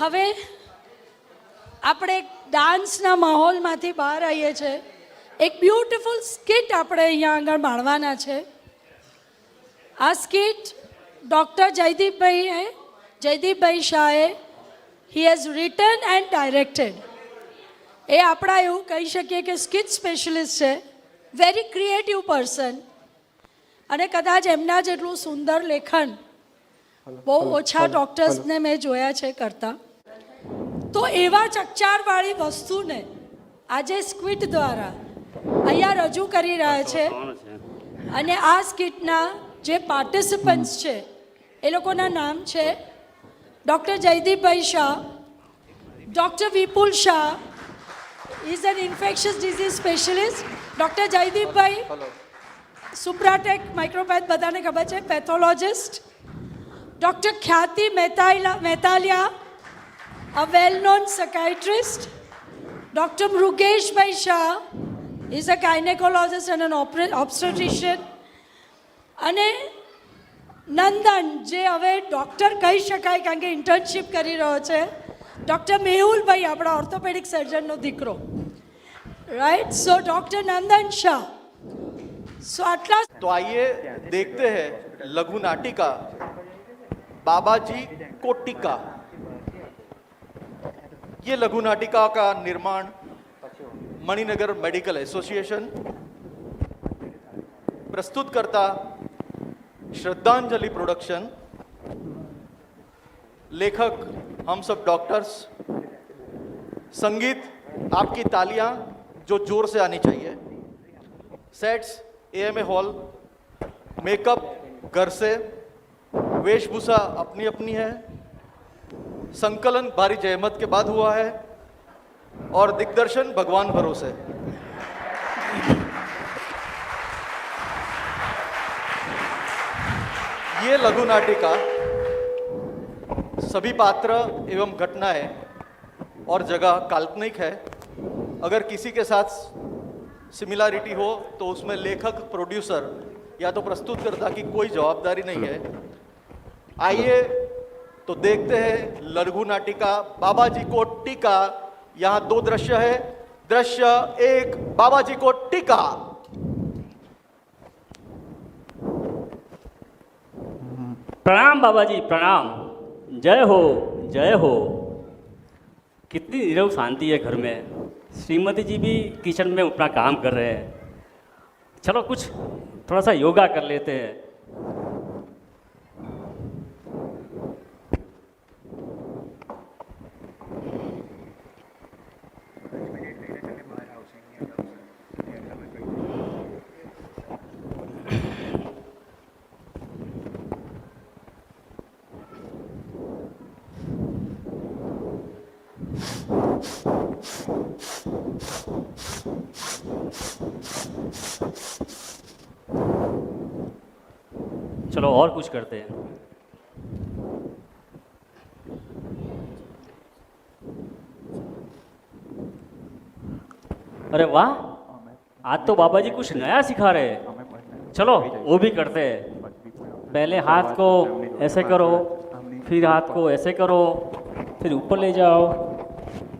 હવે આપણે ડાન્સના માહોલમાંથી બહાર આવીએ છીએ. એક બ્યુટિફુલ સ્કિટ આપણે અહીંયા આગળ માણવાના છે. આ સ્કિટ ડૉક્ટર જયદીપભાઈ શાહે he has written and directed. એ આપણા એવું કહી શકીએ કે સ્કિટ સ્પેશિયલિસ્ટ છે, વેરી ક્રિએટિવ પર્સન, અને કદાચ એમના જેટલું સુંદર લેખન બહુ ઓછા ડૉક્ટર્સને મેં જોયા છે કરતા. તો એવા ચકચારવાળી વસ્તુને આજે સ્ક્વિટ દ્વારા અહીંયા રજૂ કરી રહ્યા છે. અને આ સ્કિટના જે પાર્ટિસિપન્ટ્સ છે એ લોકોના નામ છે doctor Jaydeepbhai Shah, doctor Vipul Shah is an infectious disease specialist, doctor Jaydeepbhai Supratech Micropath બધાને ખબર છે, પેથોલોજિસ્ટ, ડૉક્ટર ખ્યાતિ મેતાલિયા a well-known psychiatrist, Dr. Mrugeshbhai Shah is a gynecologist and an obstetrician, અને નંદન જે હવે ડૉક્ટર કહી શકાય કારણ કે ઇન્ટર્નશીપ કરી રહ્યો છે, ડૉક્ટર મેહુલભાઈ આપણા ઓર્થોપેડિક સર્જનનો દીકરો, રાઈટ. સો ડૉક્ટર નંદન શાહ. સો આટલા. तो आइए देखते हैं लघु नाटिका बाबाजी को टीका. ये लघु नाटिका का निर्माण मणिनगर मेडिकल एसोसिएशन, प्रस्तुत करता श्रद्धांजलि प्रोडक्शन, लेखक हम सब डॉक्टर्स, संगीत आपकी तालियां जो जोर से आनी चाहिए, सेट्स एएमए हॉल, मेकअप घर से, वेशभूषा अपनी अपनी है, संकलन भारी जहमत के बाद हुआ है और दिग्दर्शन भगवान भरोसे. ये लघु नाटिका सभी पात्र एवं घटनाएं और जगह काल्पनिक है. अगर किसी के साथ सिमिलरिटी हो तो उसमें लेखक, प्रोड्यूसर या तो प्रस्तुतकर्ता की कोई जवाबदारी नहीं है. आइए तो देखते हैं लघु नाटिका बाबाजी को टीका. यहाँ दो दृश्य है. दृश्य एक, बाबाजी को टीका. प्रणाम बाबाजी, प्रणाम. जय हो, जय हो. कितनी नीरव शांति है घर में. श्रीमती जी भी किचन में अपना काम कर रहे हैं. चलो कुछ थोड़ा सा योगा कर लेते हैं. चलो और कुछ करते हैं. अरे वाह, आज तो बाबा जी कुछ नया सिखा रहे हैं. चलो वो भी करते हैं. पहले हाथ को ऐसे करो, फिर हाथ को ऐसे करो, फिर ऊपर ले जाओ,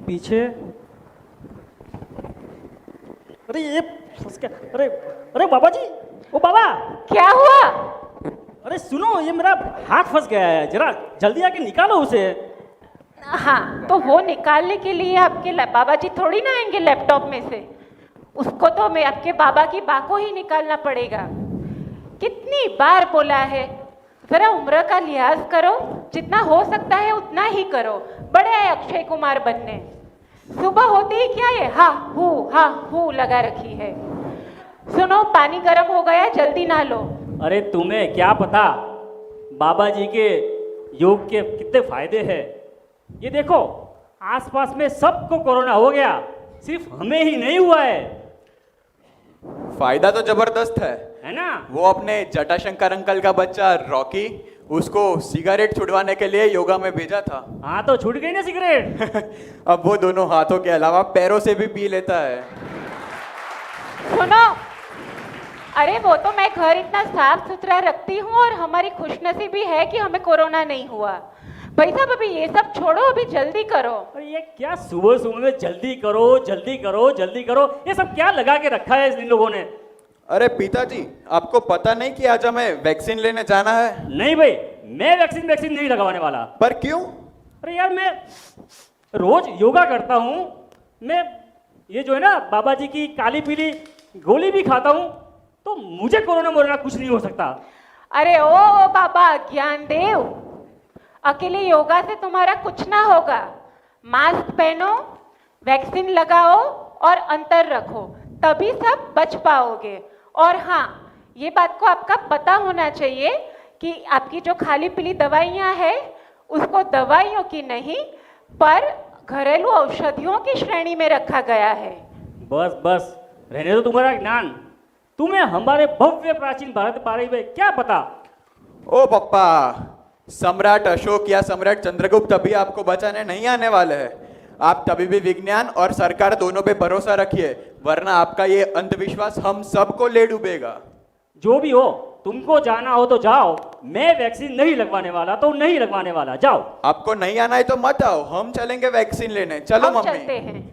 पीछे. अरे ये फंस गया. अरे अरे बाबा जी, ओ बाबा. क्या हुआ? अरे सुनो, ये मेरा हाथ फंस गया है, जरा जल्दी आके निकालो उसे. हाँ, तो वो निकालने के लिए आपके बाबा जी थोड़ी ना आएंगे लैपटॉप में से. उसको तो मैं आपके बाबा की बा को ही निकालना पड़ेगा. कितनी बार बोला है, जरा उम्र का लिहाज करो, जितना हो सकता है उतना ही करो. बड़े आए अक्षय कुमार बनने. सुबह होते ही क्या ये हा हू लगा रखी है. सुनो, पानी गर्म हो गया, जल्दी नहा लो. अरे तुम्हें क्या पता बाबा जी के योग के कितने फायदे हैं. ये देखो, आसपास में सबको कोरोना हो गया, सिर्फ हमें ही नहीं हुआ है. फायदा तो जबरदस्त है ना. वो अपने जटाशंकर अंकल का बच्चा रॉकी, उसको सिगरेट छुड़वाने के लिए योगा में भेजा था. हाँ तो छूट गई ना सिगरेट. अब वो दोनों हाथों के अलावा पैरों से भी पी लेता है. सुनो, अरे वो तो मैं घर इतना साफ सुथरा रखती हूँ और हमारी खुशनसीबी है कि हमें कोरोना नहीं हुआ. भाई साहब अभी ये सब छोड़ो, अभी जल्दी करो। अरे ये क्या सुबह सुबह में जल्दी करो जल्दी करो जल्दी करो, ये सब क्या लगा के रखा है इन लोगों ने? अरे पिताजी, आपको पता नहीं कि आज हमें वैक्सीन लेने जाना है? नहीं भाई, मैं वैक्सीन नहीं लगवाने वाला। पर क्यों? अरे यार, मैं रोज योगा करता हूँ, मैं ये जो है ना बाबा जी की काली पीली गोली भी खाता हूँ, तो मुझे कोरोना मोरोना कुछ नहीं हो सकता। अरे ओ बाबा ज्ञानदेव, अकेले योगा से तुम्हारा कुछ ना होगा। मास्क पहनो, वैक्सीन लगाओ और अंतर रखो, तभी सब बच पाओगे। और हाँ, ये बात को आपका पता होना चाहिए कि आपकी जो खाली पीली दवाइयाँ हैं उसको दवाइयों की नहीं पर घरेलू औषधियों की श्रेणी में रखा गया है। बस बस रहने दो तुम्हारा ज्ञान, तुम्हें हमारे भव्य प्राचीन भारत के बारे में क्या पता? ओ पप्पा, सम्राट अशोक या सम्राट चंद्रगुप्त अभी आपको बचाने नहीं आने वाले हैं। आप तभी भी विज्ञान और सरकार दोनों पे भरोसा रखिए, वरना आपका ये अंधविश्वास हम सबको ले डूबेगा। जो भी हो, तुमको जाना हो तो जाओ, मैं वैक्सीन नहीं लगवाने वाला तो नहीं लगवाने वाला, जाओ। आपको नहीं आना है तो मत आओ, हम चलेंगे वैक्सीन लेने। चलो हम मम्मी। चलते हैं।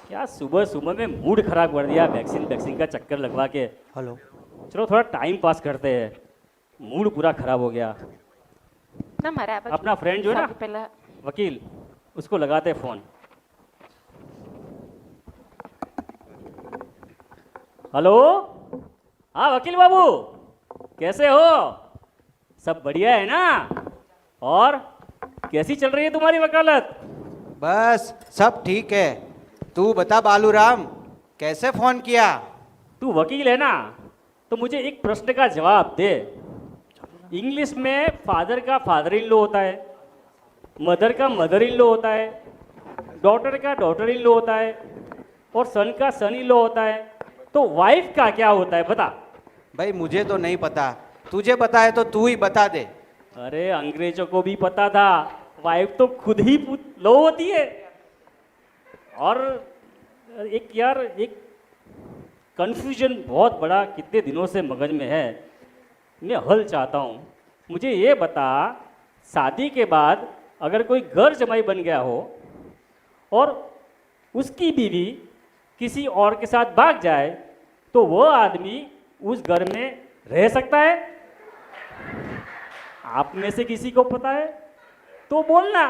क्या सुबह सुबह में मूड खराब कर दिया वैक्सीन का चक्कर लगवा के। हेलो। चलो थोड़ा टाइम पास करते हैं, मूड पूरा खराब हो गया। ना मारा अपना फ्रेंड जो है ना पहला वकील, उसको लगाते फोन। हेलो, हाँ वकील बाबू, कैसे हो? सब बढ़िया है ना? और कैसी चल रही है तुम्हारी वकालत? बस सब ठीक है। तू बता बालूराम, कैसे फोन किया? तू वकील है ना, तो मुझे एक प्रश्न का जवाब दे। इंग्लिश में फादर का फादर इन लॉ होता है, मदर का मदर इन लॉ होता है, डॉटर का डॉटर इन लॉ होता है और सन का सन इन लॉ होता है, तो वाइफ का क्या होता है बता? भाई मुझे तो नहीं पता, तुझे पता है तो तू ही बता दे। अरे अंग्रेजों को भी पता था, वाइफ तो खुद ही लॉ होती है। और एक यार, एक कंफ्यूजन बहुत बड़ा कितने दिनों से मगज में है, मैं हल चाहता हूँ। मुझे ये बता, शादी के बाद अगर कोई घर जमाई बन गया हो और उसकी बीवी किसी और के साथ भाग जाए, तो वो आदमी उस घर में रह सकता है? आप में से किसी को पता है तो बोलना।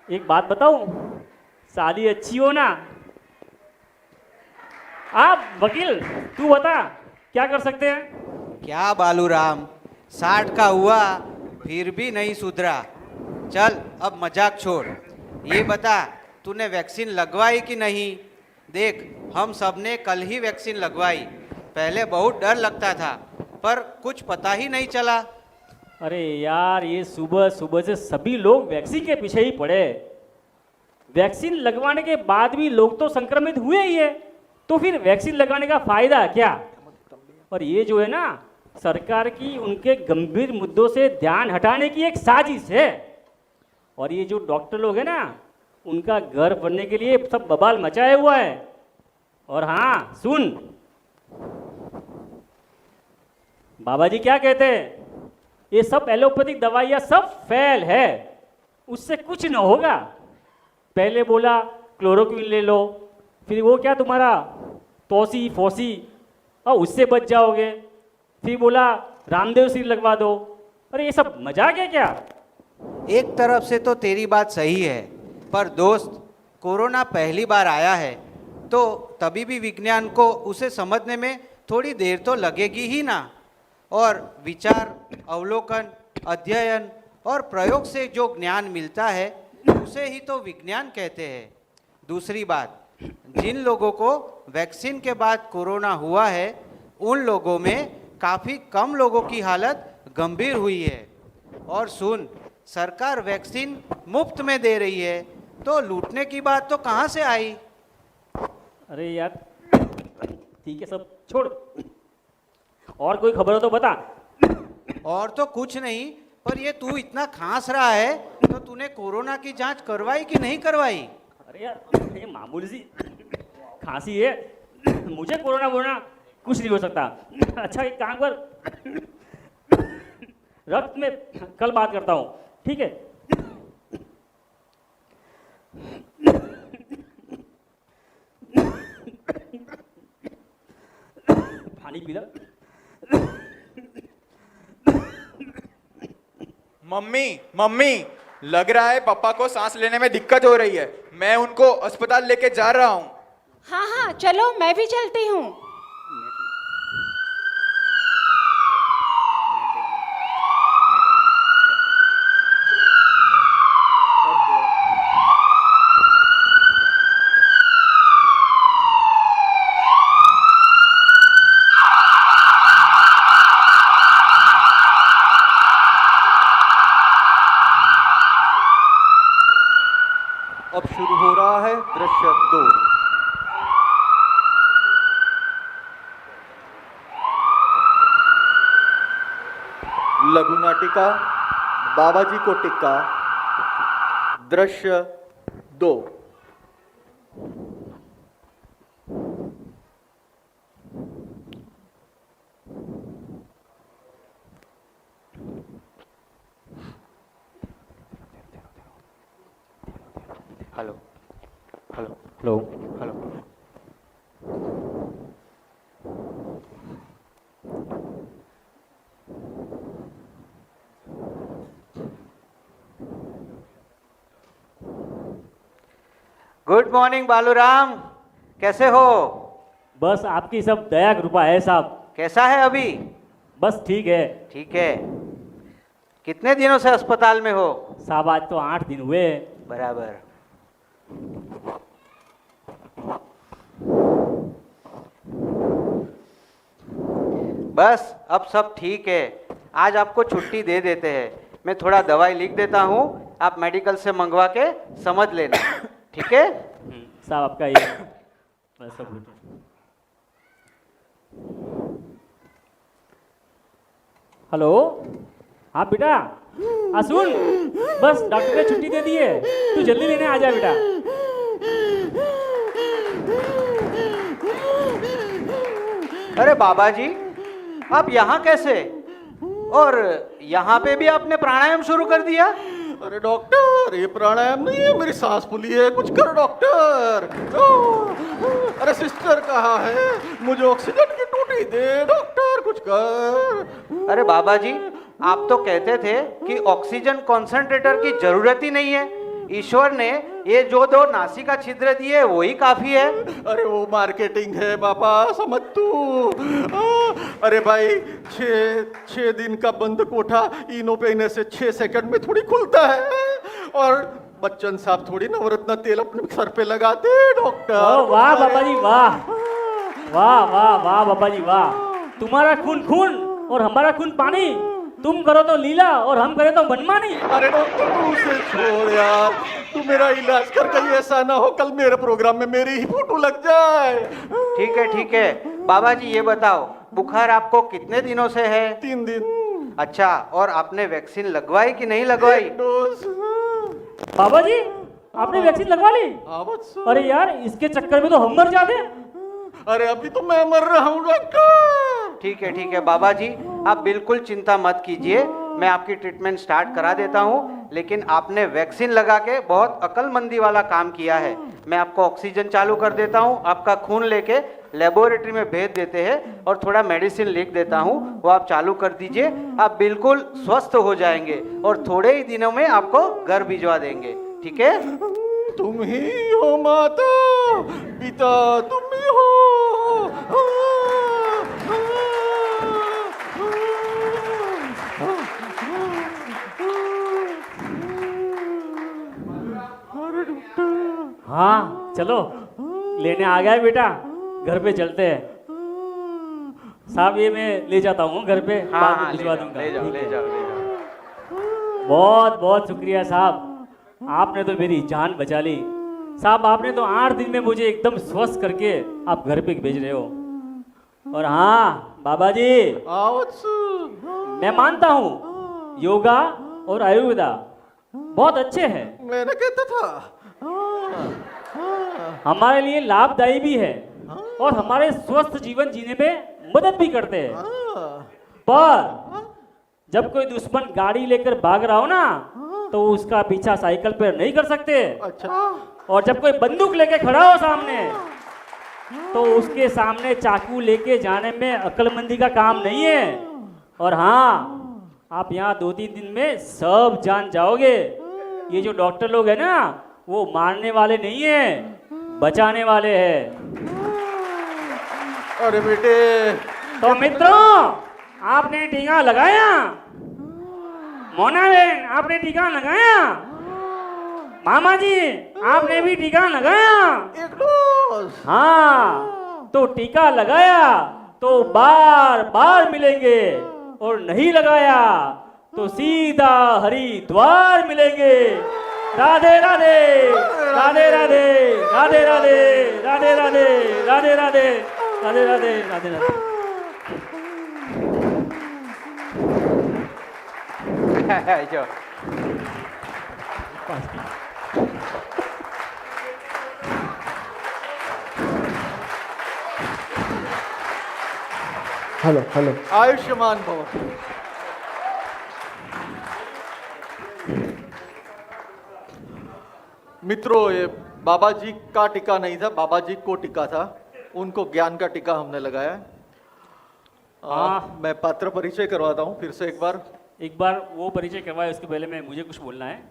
एक बात बताऊं, शादी अच्छी हो ना? आप वकील, तू बता क्या कर सकते हैं? क्या बालूराम, 60 का हुआ फिर भी नहीं सुधरा। चल अब मजाक छोड़, ये बता तूने वैक्सीन लगवाई कि नहीं? देख, हम सब ने कल ही वैक्सीन लगवाई। पहले बहुत डर लगता था, पर कुछ पता ही नहीं चला। अरे यार, ये सुबह सुबह से सभी लोग वैक्सीन के पीछे ही पड़े। वैक्सीन लगवाने के बाद भी लोग तो संक्रमित हुए ही है, तो फिर वैक्सीन लगाने का फायदा क्या? और ये जो है ना, सरकार की उनके गंभीर मुद्दों से ध्यान हटाने की एक साजिश है। और ये जो डॉक्टर लोग हैं ना, उनका घर बनने के लिए सब बवाल मचाया हुआ है। और हाँ सुन, बाबा जी क्या कहते हैं, ये सब एलोपैथिक दवाइयाँ सब फेल है, उससे कुछ न होगा। पहले बोला क्लोरोक्विन ले लो, फिर वो क्या तुम्हारा तोसी फोसी, और उससे बच जाओगे। फिर बोला रामदेव सिर लगवा दो। अरे ये सब मजाक है क्या? एक तरफ से तो तेरी बात सही है, पर दोस्त, कोरोना पहली बार आया है तो तभी भी विज्ञान को उसे समझने में थोड़ी देर तो लगेगी ही ना। और विचार, अवलोकन, अध्ययन और प्रयोग से जो ज्ञान मिलता है उसे ही तो विज्ञान कहते हैं। दूसरी बात, जिन लोगों को वैक्सीन के बाद कोरोना हुआ है, उन लोगों में काफ़ी कम लोगों की हालत गंभीर हुई है। और सुन, सरकार वैक्सीन मुफ्त में दे रही है, तो लूटने की बात तो कहाँ से आई? अरे यार ठीक है, सब छोड़, और कोई खबर हो तो बता। और तो कुछ नहीं, पर ये तू इतना खांस रहा है तो तूने कोरोना की जांच करवाई कि नहीं करवाई? अरे यार, ये मामूली सी खांसी है, मुझे कोरोना वोरोना कुछ नहीं हो सकता। अच्छा एक काम कर, रक्त में कल बात करता हूँ, ठीक है? पानी पी लो। मम्मी मम्मी, लग रहा है पापा को सांस लेने में दिक्कत हो रही है। मैं उनको अस्पताल लेके जा रहा हूँ। हाँ हाँ चलो, मैं भी चलती हूँ। अब शुरू हो रहा है दृश्य 2। लघु नाटिका बाबाजी को टिक्का, दृश्य 2। Hello hello hello. Hello. Good morning Baluram, कैसे हो? बस आपकी सब दया कृपा है साहब। कैसा है अभी? बस ठीक है ठीक है। कितने दिनों से अस्पताल में हो? साहब, आज तो 8 दिन हुए। बराबर। बस अब सब ठीक है, आज आपको छुट्टी दे देते हैं। मैं थोड़ा दवाई लिख देता हूँ, आप मेडिकल से मंगवा के समझ लेना, ठीक है? साहब आपका ये बस सब कुछ। हेलो, हाँ बेटा, हाँ सुन, बस डॉक्टर ने छुट्टी दे दी है, तू जल्दी लेने आ जा बेटा। अरे बाबा जी, आप यहाँ कैसे? और यहाँ पे भी आपने प्राणायाम शुरू कर दिया? अरे डॉक्टर, ये प्राणायाम नहीं है, मेरी सांस फूली है, कुछ करो डॉक्टर। अरे सिस्टर कहाँ है? मुझे ऑक्सीजन की टूटी दे डॉक्टर, कुछ कर। अरे बाबा जी, आप तो कहते थे कि ऑक्सीजन कॉन्सेंट्रेटर की जरूरत ही नहीं है। ईश्वर ने ये जो 2 नासिका छिद्र दिए वही काफी है। अरे वो मार्केटिंग है बाबा, समझ तू। अरे भाई, 6 दिन का बंद कोठा इनो पीने से 6 सेकंड में थोड़ी खुलता है। और बच्चन साहब थोड़ी नवरत्न तेल अपने सर पे लगाते डॉक्टर। वाह बाबा जी वाह, वाह वाह वाह बाबा जी वाह। तुम्हारा खून खून और हमारा खून पानी, तुम करो तो लीला और हम करें तो मनमानी। अरे डॉक्टर, तू उसे छोड़ यार, तू मेरा इलाज कर, कहीं ऐसा ना हो कल मेरे प्रोग्राम में मेरी ही फोटो लग जाए। ठीक है बाबा जी, ये बताओ बुखार आपको कितने दिनों से है? 3 दिन। अच्छा, और आपने वैक्सीन लगवाई कि नहीं लगवाई? डोज। बाबा जी, आपने वैक्सीन लगवा ली? अरे यार, इसके चक्कर में तो हम मर जाते। अरे अभी तो मैं मर रहा हूँ डॉक्टर। ठीक है बाबा जी, आप बिल्कुल चिंता मत कीजिए, मैं आपकी ट्रीटमेंट स्टार्ट करा देता हूँ। लेकिन आपने वैक्सीन लगा के बहुत अक्लमंदी वाला काम किया है। मैं आपको ऑक्सीजन चालू कर देता हूँ, आपका खून लेके लेबोरेटरी में भेज देते हैं और थोड़ा मेडिसिन लिख देता हूँ, वो आप चालू कर दीजिए। आप बिल्कुल स्वस्थ हो जाएंगे और थोड़े ही दिनों में आपको घर भिजवा देंगे, ठीक है? तुम ही हो माता पिता, तुम ही हो। हाँ चलो, लेने आ गया बेटा, घर पे चलते हैं। साहब ये मैं ले जाता हूँ घर पे, बाद में भिजवा दूंगा। ले जाओ। बहुत बहुत शुक्रिया साहब, आपने तो मेरी जान बचा ली। साहब आपने तो 8 दिन में मुझे एकदम स्वस्थ करके आप घर पे भेज रहे हो। और हाँ बाबा जी, मैं मानता हूँ योगा और आयुर्वेदा बहुत अच्छे हैं, मैंने कहता था। हमारे लिए लाभदायी भी है और हमारे स्वस्थ जीवन जीने में मदद भी करते हैं। पर जब कोई दुश्मन गाड़ी लेकर भाग रहा हो ना, तो उसका पीछा साइकिल पर नहीं कर सकते। अच्छा। और जब कोई बंदूक लेके खड़ा हो सामने, तो उसके सामने चाकू लेके जाने में अक्लमंदी का काम नहीं है। और हाँ, आप यहाँ 2-3 दिन में सब जान जाओगे। ये जो डॉक्टर लोग हैं ना, वो मारने वाले नहीं है, बचाने वाले हैं। अरे बेटे, तो मित्रों, आपने टीका लगाया? मोना बहन, आपने टीका लगाया? मामा जी, आपने भी टीका लगाया? एक डोज। हाँ, तो टीका लगाया तो बार बार मिलेंगे, और नहीं लगाया तो सीधा हरिद्वार मिलेंगे। राधे राधे, राधे राधे, राधे राधे, राधे राधे, राधे राधे, राधे राधे, राधे राधे। जो हेलो हेलो। आयुष्मान भव। मित्रों, ये बाबा जी का टीका नहीं था, बाबा जी को टीका था। उनको ज्ञान का टीका हमने लगाया। मैं पात्र परिचय करवाता हूँ फिर से एक बार। वो परिचय करवाए, उसके पहले मैं मुझे कुछ बोलना है।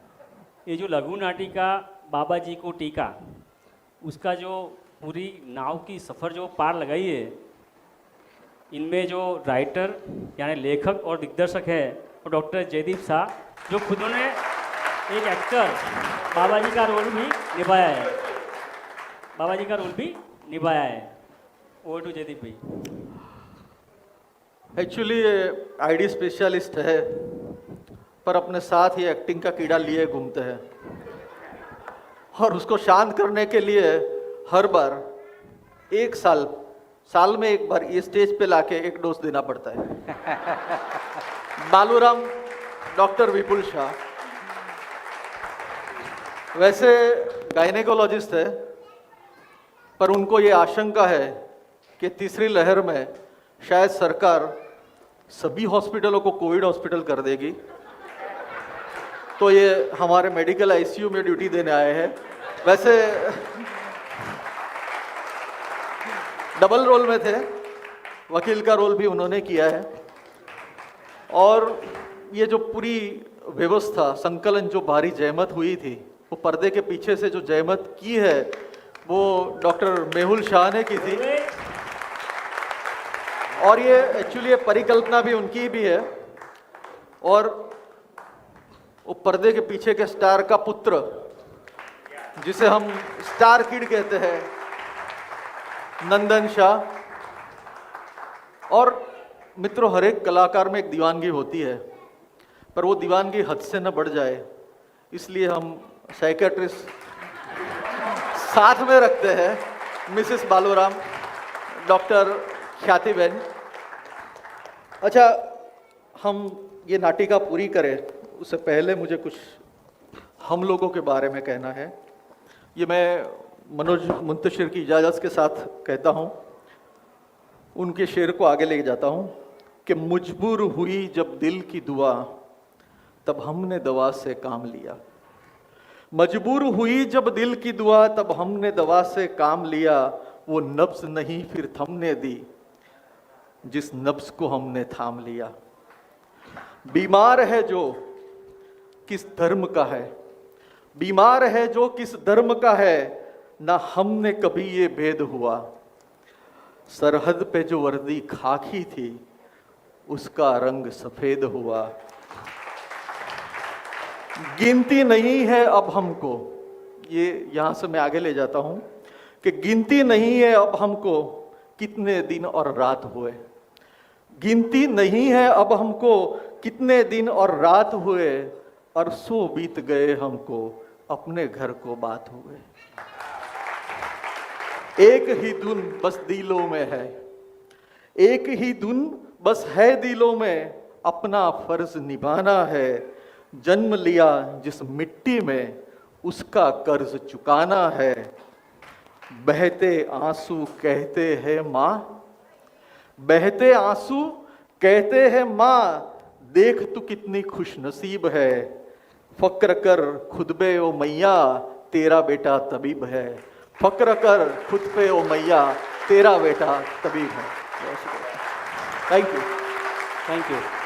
ये जो लघु नाटिका बाबा जी को टीका, उसका जो पूरी नाव की सफ़र जो पार लगाई है, इनमें जो राइटर यानी लेखक और दिग्दर्शक है वो डॉक्टर जयदीप शाह, जो खुद ने एक एक्टर बाबा जी का रोल भी निभाया है। बाबा जी का रोल भी निभाया है। ओवर टू जयदीप भाई। एक्चुअली ये आईडी स्पेशलिस्ट है, पर अपने साथ ही एक्टिंग का कीड़ा लिए घूमते हैं, और उसको शांत करने के लिए हर बार एक साल में एक बार ये स्टेज पे लाके एक डोज देना पड़ता है। बालूराम डॉक्टर विपुल शाह वैसे गायनेकोलॉजिस्ट है, पर उनको ये आशंका है कि तीसरी लहर में शायद सरकार सभी हॉस्पिटलों को कोविड हॉस्पिटल कर देगी, तो ये हमारे मेडिकल आईसीयू में ड्यूटी देने आए हैं। वैसे डबल रोल में थे, वकील का रोल भी उन्होंने किया है। और ये जो पूरी व्यवस्था, संकलन, जो भारी जहमत हुई थी, वो पर्दे के पीछे से जो जहमत की है वो डॉक्टर मेहुल शाह ने की थी। और ये एक्चुअली ये परिकल्पना भी उनकी भी है। और वो पर्दे के पीछे के स्टार का पुत्र, जिसे हम स्टार किड कहते हैं, नंदन शाह। और मित्रों, हर एक कलाकार में एक दीवानगी होती है, पर वो दीवानगी हद से न बढ़ जाए, इसलिए हम साइकेट्रिस्ट साथ में रखते हैं, मिसेस बालूराम, डॉक्टर ख्यातिबेन। अच्छा, हम ये नाटिका पूरी करें उससे पहले मुझे कुछ हम लोगों के बारे में कहना है। ये मैं मनोज मुंतशिर की इजाज़त के साथ कहता हूँ। उनके शेर को आगे ले जाता हूँ कि मजबूर हुई जब दिल की दुआ, तब हमने दवा से काम लिया। मजबूर हुई जब दिल की दुआ, तब हमने दवा से काम लिया। वो नब्ज नहीं फिर थमने दी, जिस नब्ज को हमने थाम लिया। बीमार है जो किस धर्म का है, बीमार है जो किस धर्म का है, ना हमने कभी ये भेद हुआ। सरहद पे जो वर्दी खाकी थी, उसका रंग सफेद हुआ। गिनती नहीं है अब हमको, ये यहाँ से मैं आगे ले जाता हूँ कि गिनती नहीं है अब हमको कितने दिन और रात हुए। गिनती नहीं है अब हमको कितने दिन और रात हुए, अरसों बीत गए हमको अपने घर को बात हुए। एक ही धुन बस दिलों में है, एक ही धुन बस है दिलों में, अपना फर्ज निभाना है। जन्म लिया जिस मिट्टी में, उसका कर्ज चुकाना है। बहते आंसू कहते हैं माँ, बहते आंसू कहते हैं माँ, देख तू कितनी खुश नसीब है। फक्र कर खुद पे ओ मैया, तेरा बेटा तबीब है। फक्र कर खुद पे ओ मैया, तेरा बेटा तबीब है। Thank you. Thank you.